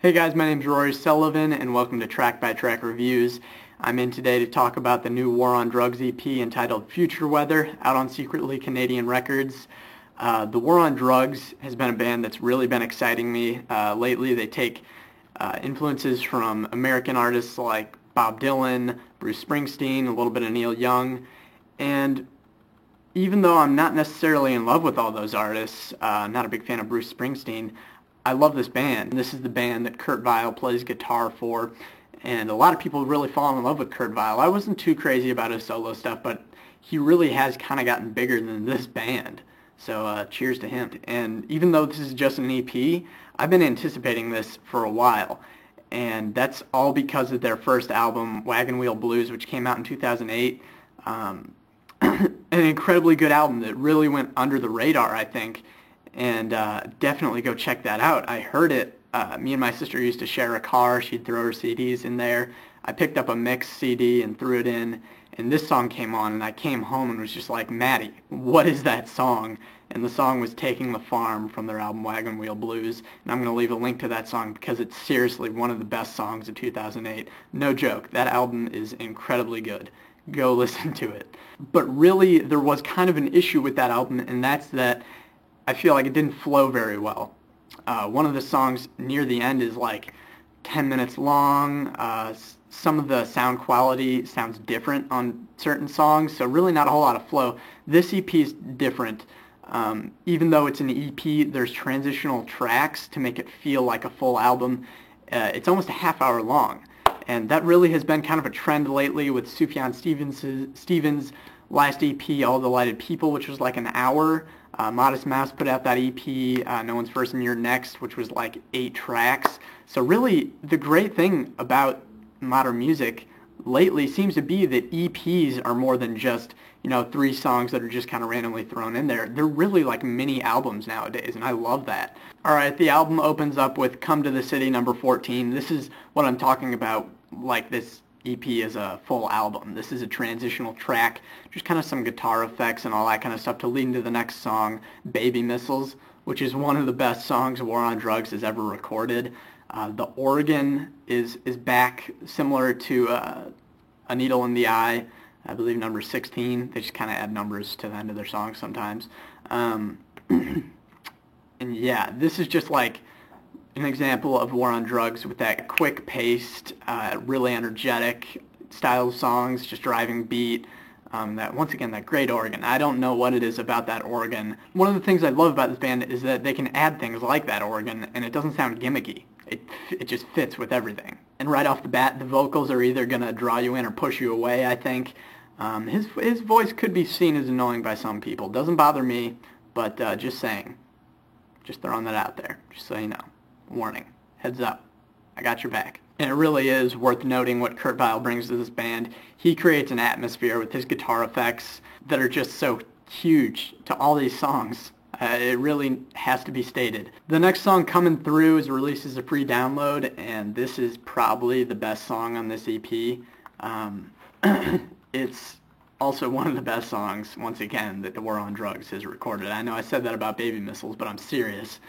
Hey guys, my name's Rory Sullivan and welcome to Track by Track Reviews. I'm in today to talk about the new War on Drugs EP entitled Future Weather, out on Secretly Canadian Records. The War on Drugs has been a band that's really been exciting me lately. They take influences from American artists like Bob Dylan, Bruce Springsteen, a little bit of Neil Young, and even though I'm not necessarily in love with all those artists, I'm not a big fan of Bruce Springsteen, I love this band. This is the band that Kurt Vile plays guitar for, and a lot of people really fall in love with Kurt Vile. I wasn't too crazy about his solo stuff, but he really has kind of gotten bigger than this band, so cheers to him. And even though this is just an EP, I've been anticipating this for a while, and that's all because of their first album, Wagon Wheel Blues, which came out in 2008. An incredibly good album that really went under the radar, I think, and definitely go check that out. I heard it. Me and my sister used to share a car. She'd throw her CDs in there. I picked up a mix CD and threw it in, and this song came on, and I came home and was just like, Maddie, what is that song? And the song was Taking the Farm from their album Wagon Wheel Blues, and I'm going to leave a link to that song because it's seriously one of the best songs of 2008. No joke, that album is incredibly good. Go listen to it. But really, there was kind of an issue with that album, and that's that I feel like it didn't flow very well. One of the songs near the end is like 10 minutes long. Some of the sound quality sounds different on certain songs, so really not a whole lot of flow. This EP is different. Even though it's an EP, there's transitional tracks to make it feel like a full album. It's almost a half hour long, and that really has been kind of a trend lately with Sufjan Stevens' last EP, All the Lighted People, which was like an hour. Modest Mouse put out that EP, No One's First and You're Next, which was like 8 tracks. So really, the great thing about modern music lately seems to be that EPs are more than just, 3 songs that are just kind of randomly thrown in there. They're really like mini albums nowadays, and I love that. All right, the album opens up with Come to the City, number 14. This is what I'm talking about, like this EP is a full album. This is a transitional track, just kind of some guitar effects and all that kind of stuff to lead into the next song, Baby Missiles, which is one of the best songs War on Drugs has ever recorded. The organ is back, similar to A Needle in the Eye, I believe number 16. They just kind of add numbers to the end of their songs sometimes. And yeah, this is just like an example of War on Drugs with that quick-paced, really energetic style of songs, just driving beat. That great organ. I don't know what it is about that organ. One of the things I love about this band is that they can add things like that organ, and it doesn't sound gimmicky. It just fits with everything. And right off the bat, the vocals are either going to draw you in or push you away, I think. His voice could be seen as annoying by some people. Doesn't bother me, but just saying. Just throwing that out there, just so you know. Warning. Heads up. I got your back. And it really is worth noting what Kurt Vile brings to this band. He creates an atmosphere with his guitar effects that are just so huge to all these songs. It really has to be stated. The next song, Coming Through, is released as a free download, and this is probably the best song on this EP. It's also one of the best songs, once again, that the War on Drugs has recorded. I know I said that about Baby Missiles, but I'm serious.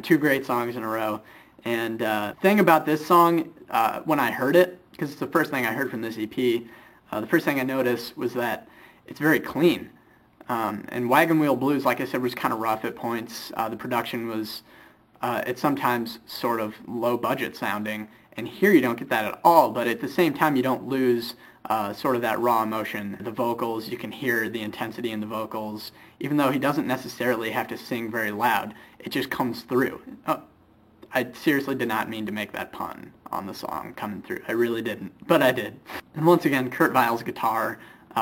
2 great songs in a row. And thing about this song, when I heard it, because it's the first thing I heard from this EP, the first thing I noticed was that it's very clean. And Wagon Wheel Blues, like I said, was kind of rough at points. The production was, it's sometimes sort of low budget sounding. And here you don't get that at all, but at the same time you don't lose sort of that raw emotion. The vocals, you can hear the intensity in the vocals. Even though he doesn't necessarily have to sing very loud, it just comes through. I seriously did not mean to make that pun on the song, Coming Through. I really didn't, but I did. And once again, Kurt Vile's guitar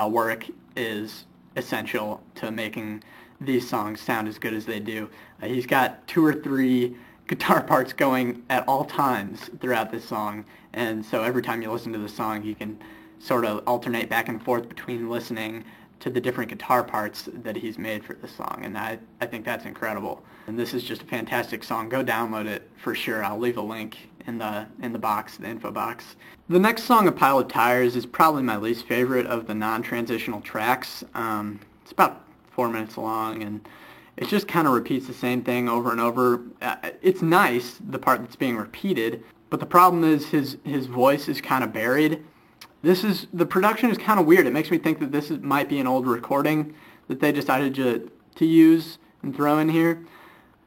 work is essential to making these songs sound as good as they do. He's got 2 or 3 guitar parts going at all times throughout this song, and so every time you listen to the song, you can sort of alternate back and forth between listening to the different guitar parts that he's made for this song, and I think that's incredible. And this is just a fantastic song. Go download it for sure. I'll leave a link in the box, the info box. The next song, A Pile of Tires, is probably my least favorite of the non-transitional tracks. It's about 4 minutes long, and it just kind of repeats the same thing over and over. It's nice, the part that's being repeated, but the problem is his voice is kind of buried. The production is kind of weird. It makes me think that might be an old recording that they decided to use and throw in here.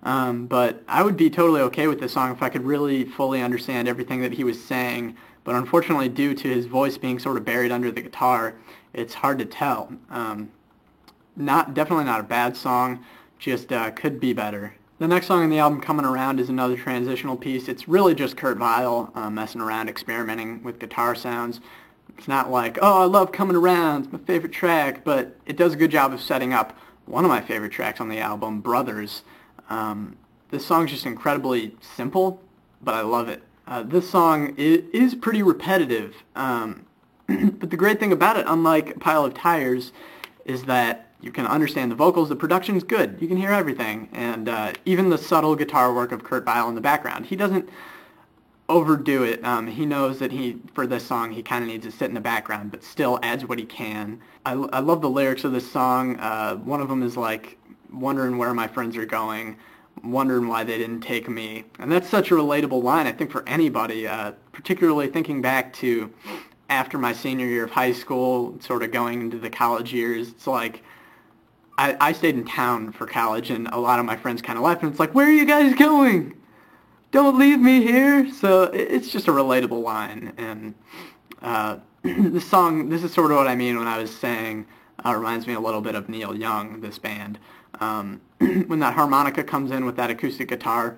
But I would be totally okay with this song if I could really fully understand everything that he was saying. But unfortunately, due to his voice being sort of buried under the guitar, it's hard to tell. Definitely not a bad song, just could be better. The next song on the album, Coming Around, is another transitional piece. It's really just Kurt Vile messing around, experimenting with guitar sounds. It's not like, oh, I love Coming Around, it's my favorite track, but it does a good job of setting up one of my favorite tracks on the album, Brothers. This song's just incredibly simple, but I love it. This song is pretty repetitive, but the great thing about it, unlike A Pile of Tires, is that you can understand the vocals, the production's good, you can hear everything, and even the subtle guitar work of Kurt Vile in the background. He doesn't overdo it. He knows that for this song, he kind of needs to sit in the background, but still adds what he can. I love the lyrics of this song. One of them is like, wondering where my friends are going, wondering why they didn't take me. And that's such a relatable line, I think, for anybody, particularly thinking back to after my senior year of high school, sort of going into the college years. It's like, I stayed in town for college, and a lot of my friends kind of left, and it's like, where are you guys going? Don't leave me here. So it's just a relatable line, and this is sort of what I mean when I was saying reminds me a little bit of Neil Young, this band. When that harmonica comes in with that acoustic guitar,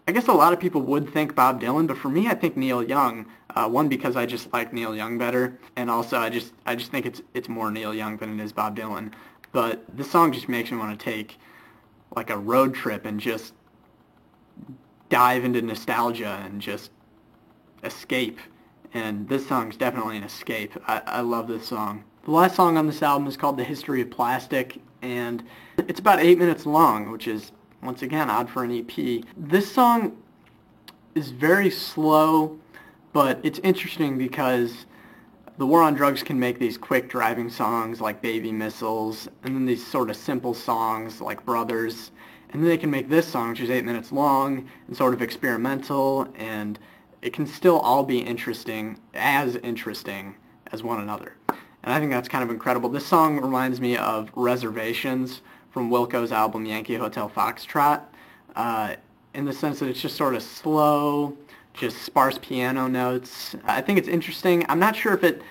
I guess a lot of people would think Bob Dylan, but for me, I think Neil Young. One, because I just like Neil Young better, and also I just think it's more Neil Young than it is Bob Dylan. But this song just makes me want to take like a road trip and just dive into nostalgia and just escape. And this song's definitely an escape. I love this song. The last song on this album is called The History of Plastic, and it's about 8 minutes long, which is, once again, odd for an EP. This song is very slow, but it's interesting because the War on Drugs can make these quick driving songs like Baby Missiles, and then these sort of simple songs like Brothers, and then they can make this song, which is 8 minutes long and sort of experimental, and it can still all be interesting as one another. And I think that's kind of incredible. This song reminds me of Reservations from Wilco's album Yankee Hotel Foxtrot, in the sense that it's just sort of slow, just sparse piano notes. I think it's interesting. I'm not sure if it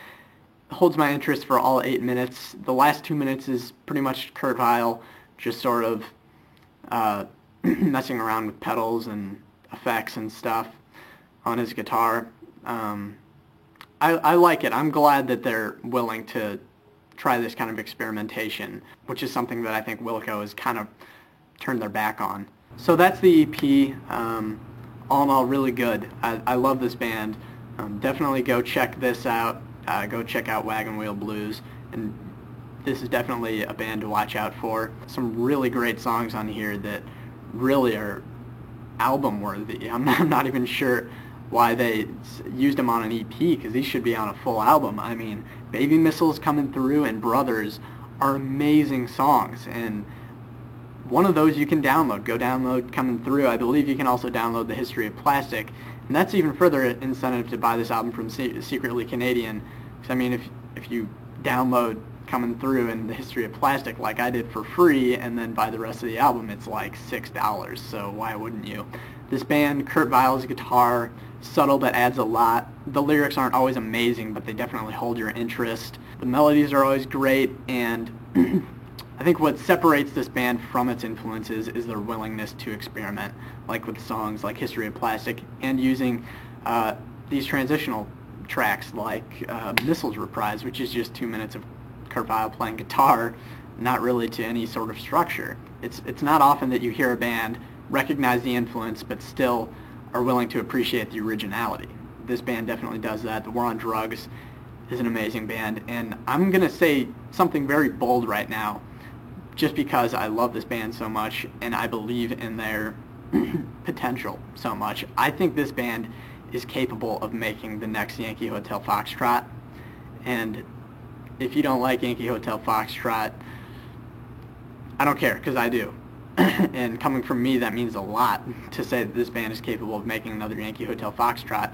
holds my interest for all 8 minutes. The last 2 minutes is pretty much Kurt Vile just sort of messing around with pedals and effects and stuff on his guitar. I like it. I'm glad that they're willing to try this kind of experimentation, which is something that I think Wilco has kind of turned their back on. So that's the EP. All in all, really good. I love this band. Definitely go check this out. Go check out Wagon Wheel Blues. And this is definitely a band to watch out for. Some really great songs on here that really are album worthy. I'm not even sure why they used them on an EP, because these should be on a full album. I mean, Baby Missiles Coming Through and Brothers are amazing songs, and one of those you can download. Go download Coming Through. I believe you can also download The History of Plastic, and that's even further incentive to buy this album from Secretly Canadian, because I mean, if you download Coming Through and The History of Plastic like I did for free, and then buy the rest of the album, it's like $6, so why wouldn't you? This band, Kurt Vile's guitar, subtle but adds a lot. The lyrics aren't always amazing, but they definitely hold your interest. The melodies are always great, and I think what separates this band from its influences is their willingness to experiment, like with songs like History of Plastic, and using these transitional tracks like Missiles Reprise, which is just 2 minutes of Kurt Vile playing guitar, not really to any sort of structure. It's not often that you hear a band recognize the influence but still are willing to appreciate the originality. This band definitely does that. The War on Drugs is an amazing band, and I'm going to say something very bold right now just because I love this band so much and I believe in their potential so much. I think this band is capable of making the next Yankee Hotel Foxtrot, and if you don't like Yankee Hotel Foxtrot, I don't care, because I do. and coming from me, that means a lot to say that this band is capable of making another Yankee Hotel Foxtrot.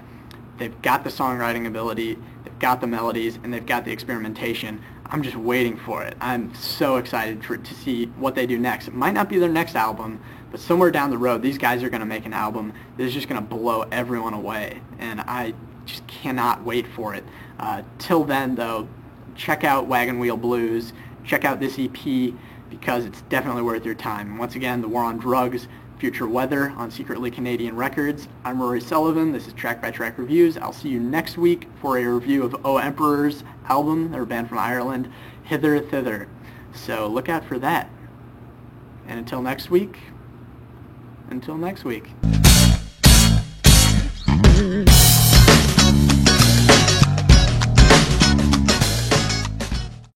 They've got the songwriting ability, they've got the melodies, and they've got the experimentation. I'm just waiting for it. I'm so excited to see what they do next. It might not be their next album, but somewhere down the road, these guys are going to make an album that is just going to blow everyone away, and I just cannot wait for it. Till then, though, check out Wagon Wheel Blues, check out this EP, because it's definitely worth your time. Once again, The War on Drugs, Future Weather on Secretly Canadian Records. I'm Rory Sullivan. This is Track by Track Reviews. I'll see you next week for a review of O Emperor's album. They're a band from Ireland, Hither Thither. So look out for that. And until next week.